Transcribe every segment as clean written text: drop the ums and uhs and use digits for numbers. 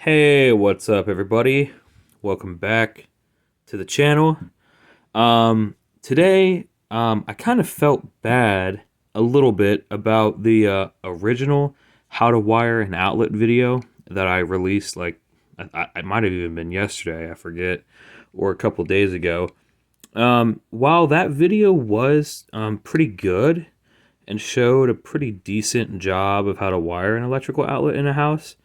Hey, what's up, everybody? Welcome back to the channel. Today, I kind of felt bad a little bit about the original how to wire an outlet video that I released. Like, I might have even been yesterday, I forget, or a couple days ago. While that video was pretty good and showed a pretty decent job of how to wire an electrical outlet in a house,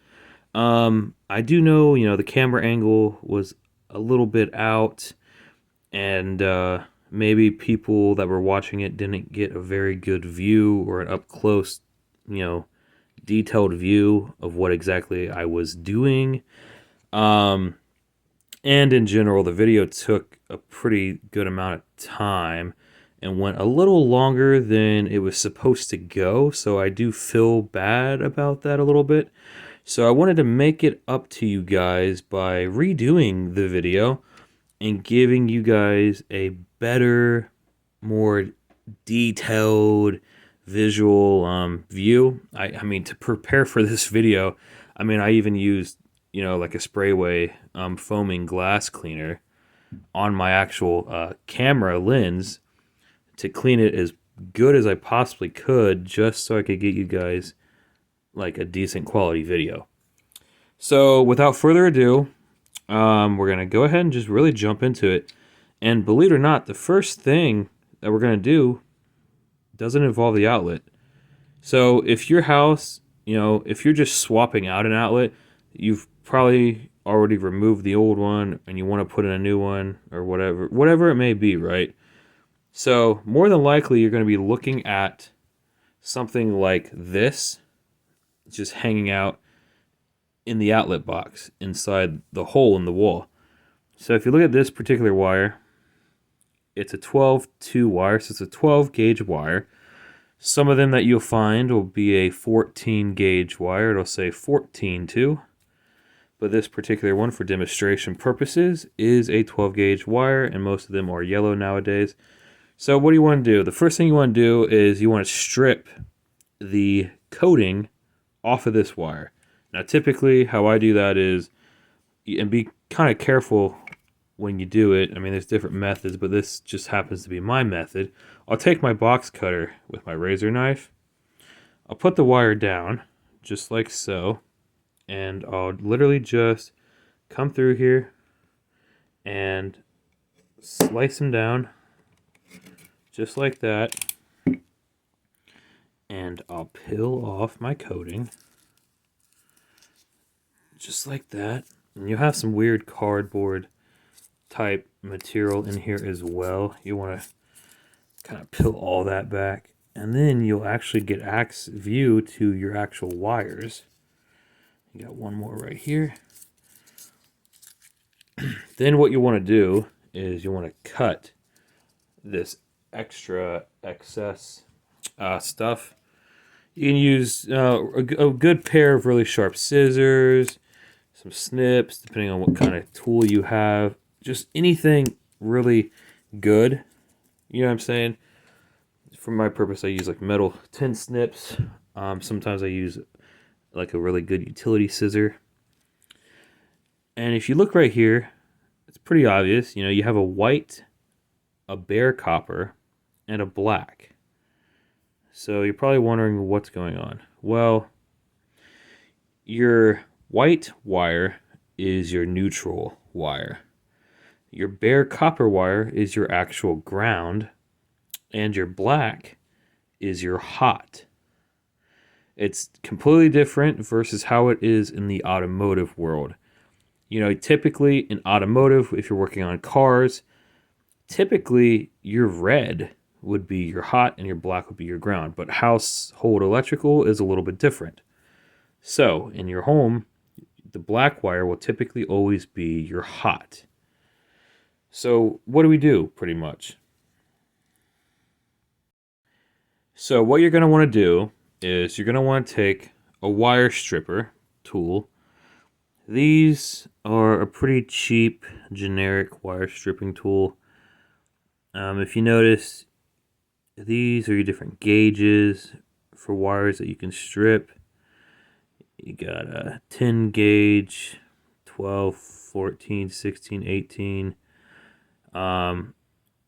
I do know, the camera angle was a little bit out, and maybe people that were watching it didn't get a very good view or an up close, you know, detailed view of what exactly I was doing. Um, and in general, the video took a pretty good amount of time and went a little longer than it was supposed to go, so I do feel bad about that a little bit. So I wanted to make it up to you guys by redoing the video and giving you guys a better, more detailed visual view. I mean, to prepare for this video, I even used, like a Sprayway foaming glass cleaner on my actual camera lens to clean it as good as I possibly could, just so I could get you guys like a decent quality video. So without further ado, we're gonna go ahead and just really jump into it. And believe it or not, the first thing that we're gonna do doesn't involve the outlet. So if your house, if you're just swapping out an outlet, you've probably already removed the old one and you want to put in a new one or whatever it may be, right? So more than likely, you're going to be looking at something like this, just hanging out in the outlet box inside the hole in the wall. So if you look at this particular wire, it's a 12-2 wire, so it's a 12 gauge wire. Some of them that you'll find will be a 14 gauge wire. It'll say 14-2. But this particular one, for demonstration purposes, is a 12 gauge wire, and most of them are yellow nowadays. So what do you want to do? The first thing you want to do is you want to strip the coating off of this wire. Now, typically, how I do that is, and be kind of careful when you do it. I mean, there's different methods, but this just happens to be my method. I'll take my box cutter with my razor knife. I'll put the wire down, just like so, and I'll literally just come through here and slice them down, just like that. And I'll peel off my coating, just like that. And you'll have some weird cardboard type material in here as well. You want to kind of peel all that back, and then you'll actually get view to your actual wires. You got one more right here. Then what you want to do is you want to cut this excess stuff. You can use a good pair of really sharp scissors, some snips, depending on what kind of tool you have. Just anything really good. You know what I'm saying? For my purpose, I use like metal tin snips. Sometimes I use like a really good utility scissor. And if you look right here, it's pretty obvious. You have a white, a bare copper, and a black. So you're probably wondering what's going on. Well, your white wire is your neutral wire. Your bare copper wire is your actual ground, and your black is your hot. It's completely different versus how it is in the automotive world. Typically in automotive, if you're working on cars, typically your red would be your hot and your black would be your ground. But household electrical is a little bit different. So in your home, the black wire will typically always be your hot. So what do we do pretty much? So what you're going to want to do is you're going to want to take a wire stripper tool. These are a pretty cheap generic wire stripping tool. If you notice, these are your different gauges for wires that you can strip. You got a 10 gauge, 12, 14, 16, 18.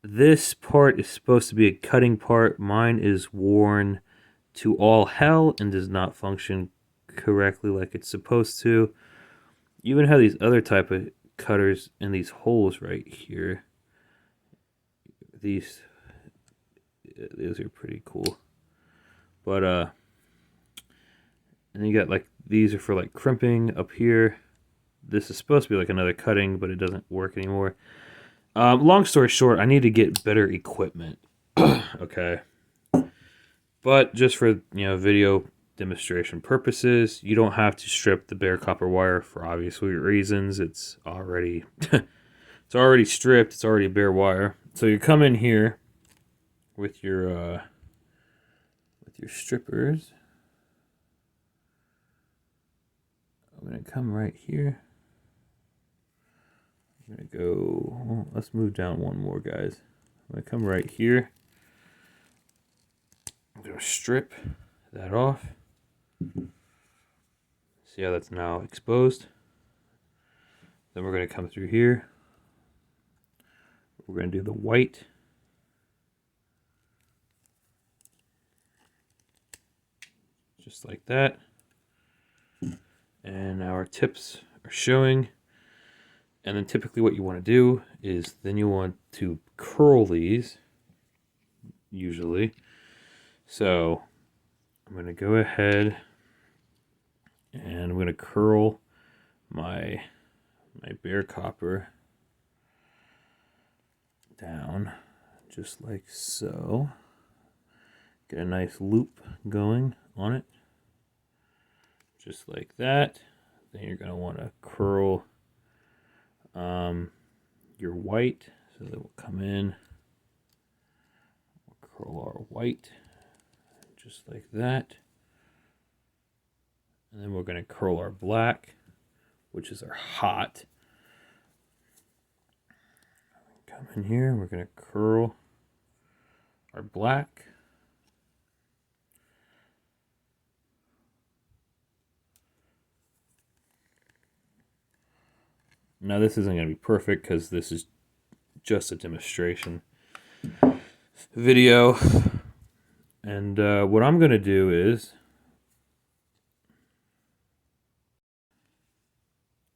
This part is supposed to be a cutting part. Mine is worn to all hell and does not function correctly like it's supposed to. You even have these other type of cutters in these holes right here. These are pretty cool. But and you got like these are for like crimping up here. This is supposed to be like another cutting, but it doesn't work anymore. Long story short, I need to get better equipment. Okay. But just for, video demonstration purposes, you don't have to strip the bare copper wire for obvious reasons. It's already stripped. It's already bare wire. So you come in here with your strippers. I'm gonna come right here. I'm gonna go. Well, let's move down one more, guys. I'm gonna come right here. I'm gonna strip that off. See how that's now exposed? Then we're gonna come through here. We're gonna do the white. Just like that. And now our tips are showing. And then typically what you want to do is then you want to curl these, usually. So I'm going to go ahead and I'm going to curl my bare copper down just like so. Get a nice loop going on it. Just like that. Then you're going to want to curl your white, so that will come in. We'll curl our white just like that. And then we're going to curl our black, which is our hot. Come in here, we're going to curl our black. Now this isn't going to be perfect because this is just a demonstration video. And what I'm going to do is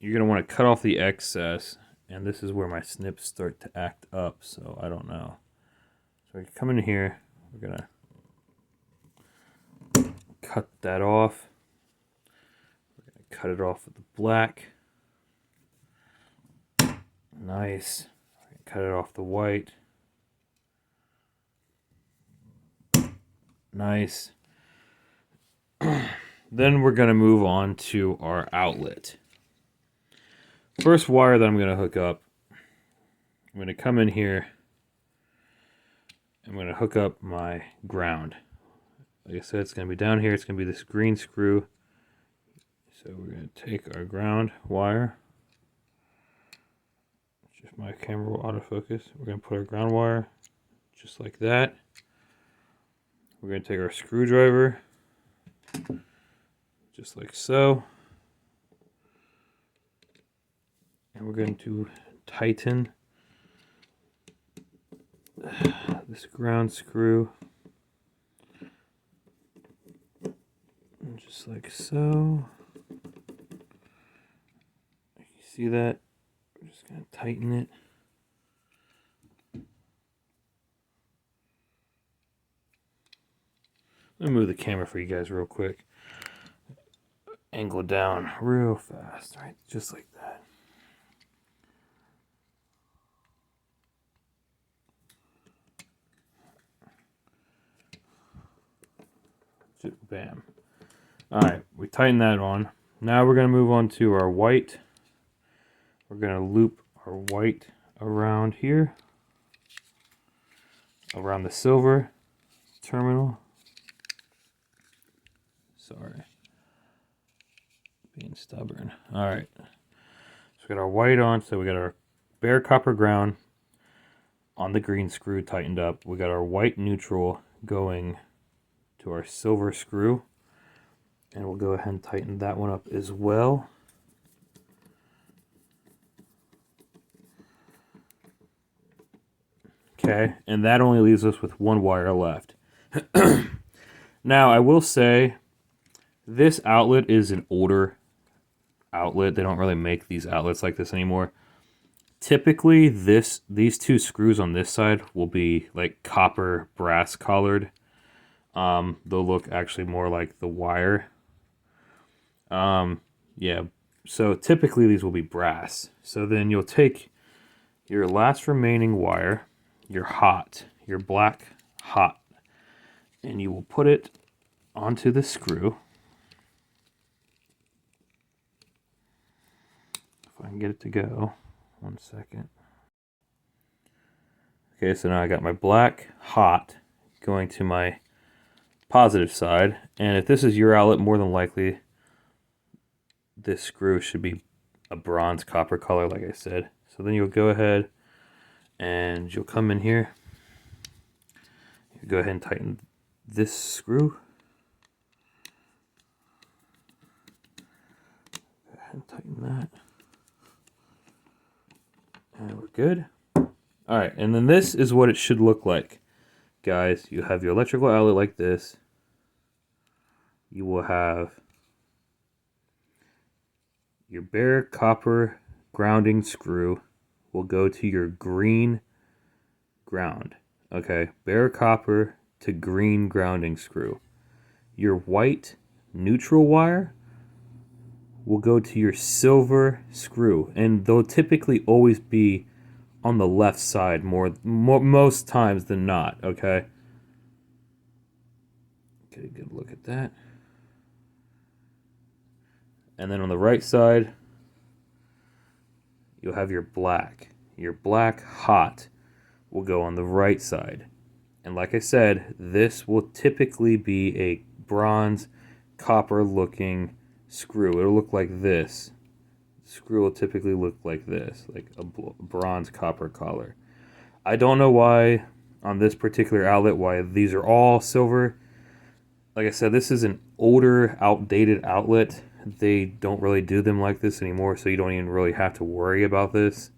you're going to want to cut off the excess. And this is where my snips start to act up, so I don't know. So we come in here, we're going to cut that off. We're going to cut it off with the black. Nice. Cut it off the white. Nice. Then we're going to move on to our outlet. First wire that I'm going to hook up, I'm going to come in here. I'm going to hook up my ground. Like I said, it's going to be down here. It's going to be this green screw. So we're going to take our ground wire. If my camera will autofocus, we're going to put our ground wire just like that. We're going to take our screwdriver just like so. And we're going to tighten this ground screw just like so. You see that? We're just going to tighten it. Let me move the camera for you guys real quick. Angle down real fast, right? Just like that. Bam. Alright, we tighten that on. Now we're going to move on to our white. We're going to loop our white around here. Around the silver terminal. Sorry. Being stubborn. Alright. So we got our white on. So we got our bare copper ground on the green screw tightened up. We got our white neutral going to our silver screw. And we'll go ahead and tighten that one up as well. Okay, and that only leaves us with one wire left. Now, I will say this outlet is an older outlet. They don't really make these outlets like this anymore. Typically, these two screws on this side will be like copper brass collared. They'll look actually more like the wire. Yeah, so typically these will be brass. So then you'll take your last remaining wire, your black hot, and you will put it onto the screw. If I can get it to go. 1 second. Okay, so now I got my black hot going to my positive side, and if this is your outlet, more than likely this screw should be a bronze copper color, like I said. So then you'll go ahead and you'll come in here. You go ahead and tighten this screw. Go ahead and tighten that. And we're good. Alright, and then this is what it should look like. Guys, you have your electrical outlet like this. You will have your bare copper grounding screw will go to your green ground. Okay, bare copper to green grounding screw. Your white neutral wire will go to your silver screw, and they'll typically always be on the left side most times than not. Okay, good look at that. And then on the right side, you'll have your black. Your black hot will go on the right side. And like I said, this will typically be a bronze copper looking screw. It'll look like this. The screw will typically look like this, like a bronze copper collar. I don't know why on this particular outlet why these are all silver. Like I said, this is an older, outdated outlet. They don't really do them like this anymore, so you don't even really have to worry about this.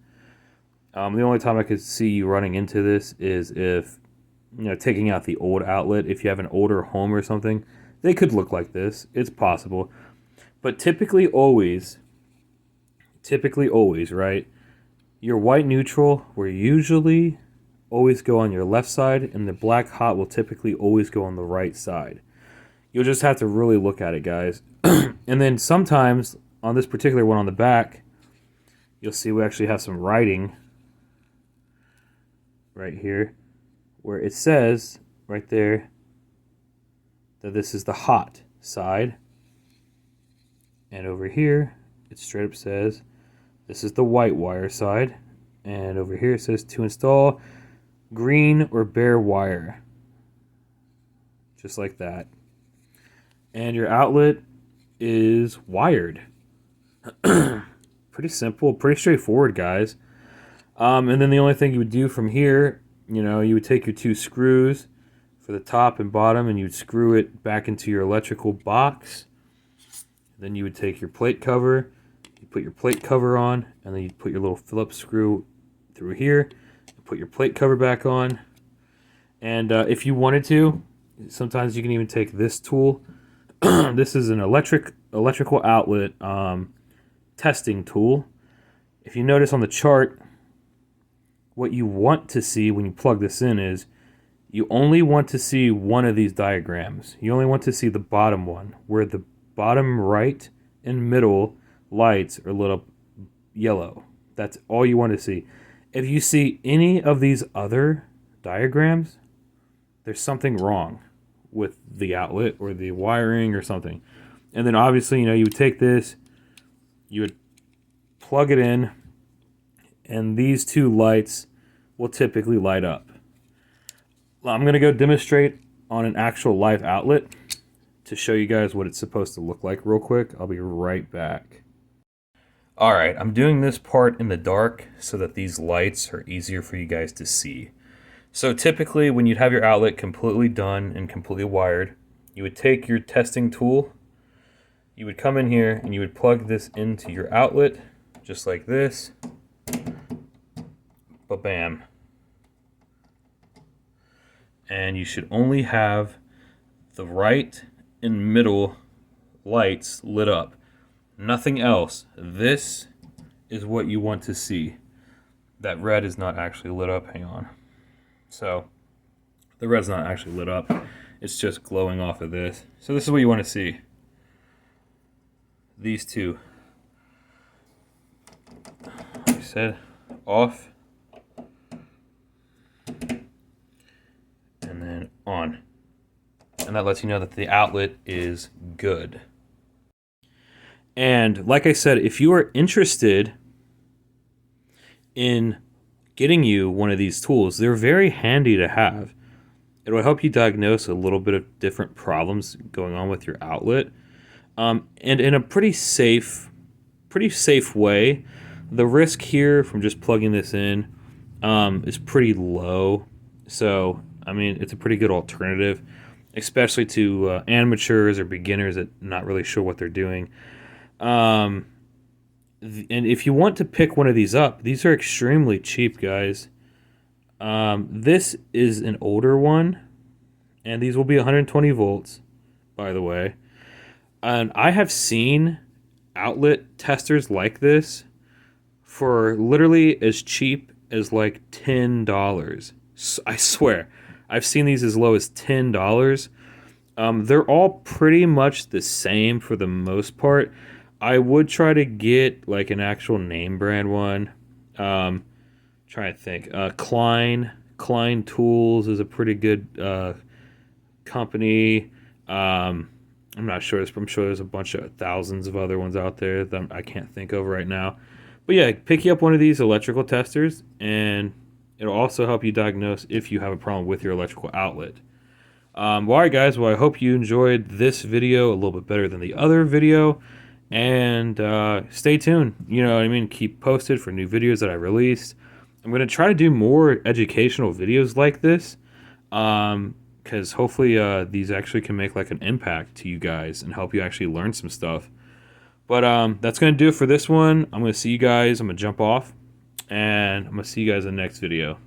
The only time I could see you running into this is if, taking out the old outlet. If you have an older home or something, they could look like this. It's possible. But typically always, right, your white neutral will usually always go on your left side, and the black hot will typically always go on the right side. You'll just have to really look at it, guys. And then sometimes, on this particular one on the back, you'll see we actually have some writing right here, where it says, right there, that this is the hot side. And over here, it straight up says, this is the white wire side. And over here it says to install green or bare wire. Just like that. And your outlet is wired. Pretty simple, pretty straightforward, guys. And then the only thing you would do from here, you would take your two screws for the top and bottom, and you would screw it back into your electrical box. Then you would take your plate cover, you put your plate cover on, and then you put your little Phillips screw through here, put your plate cover back on. And if you wanted to, sometimes you can even take this tool. This is an electrical outlet testing tool. If you notice on the chart, what you want to see when you plug this in is you only want to see one of these diagrams. You only want to see the bottom one, where the bottom right and middle lights are lit up yellow. That's all you want to see. If you see any of these other diagrams, there's something wrong with the outlet or the wiring or something. And then obviously, you would take this, you would plug it in, and these two lights will typically light up. I'm going to go demonstrate on an actual live outlet to show you guys what it's supposed to look like real quick. I'll be right back. Alright, I'm doing this part in the dark so that these lights are easier for you guys to see. So typically when you'd have your outlet completely done and completely wired, you would take your testing tool, you would come in here and you would plug this into your outlet, just like this. Ba-bam. and you should only have the right and middle lights lit up. Nothing else. This is what you want to see. That red is not actually lit up. Hang on. So the red's not actually lit up. It's just glowing off of this. So this is what you want to see. These two. Like I said, off. And then on. And that lets you know that the outlet is good. And like I said, if you are interested in getting you one of these tools, they're very handy to have. It will help you diagnose a little bit of different problems going on with your outlet. And in a pretty safe way. The risk here from just plugging this in is pretty low. So, I mean, it's a pretty good alternative, especially to amateurs or beginners that not really sure what they're doing. And if you want to pick one of these up, these are extremely cheap, guys. This is an older one, and these will be 120 volts, by the way. And I have seen outlet testers like this for literally as cheap as like $10. I swear, I've seen these as low as $10. They're all pretty much the same for the most part. I would try to get like an actual name brand one. Trying to think. Klein Tools is a pretty good company. I'm not sure. I'm sure there's a bunch of thousands of other ones out there that I can't think of right now. But yeah, pick you up one of these electrical testers, and it'll also help you diagnose if you have a problem with your electrical outlet. Well, all right, guys. Well, I hope you enjoyed this video a little bit better than the other video. And stay tuned. You know what I mean? Keep posted for new videos that I released. I'm going to try to do more educational videos like this. Because hopefully these actually can make like an impact to you guys and help you actually learn some stuff. But that's going to do it for this one. I'm going to see you guys. I'm going to jump off. And I'm going to see you guys in the next video.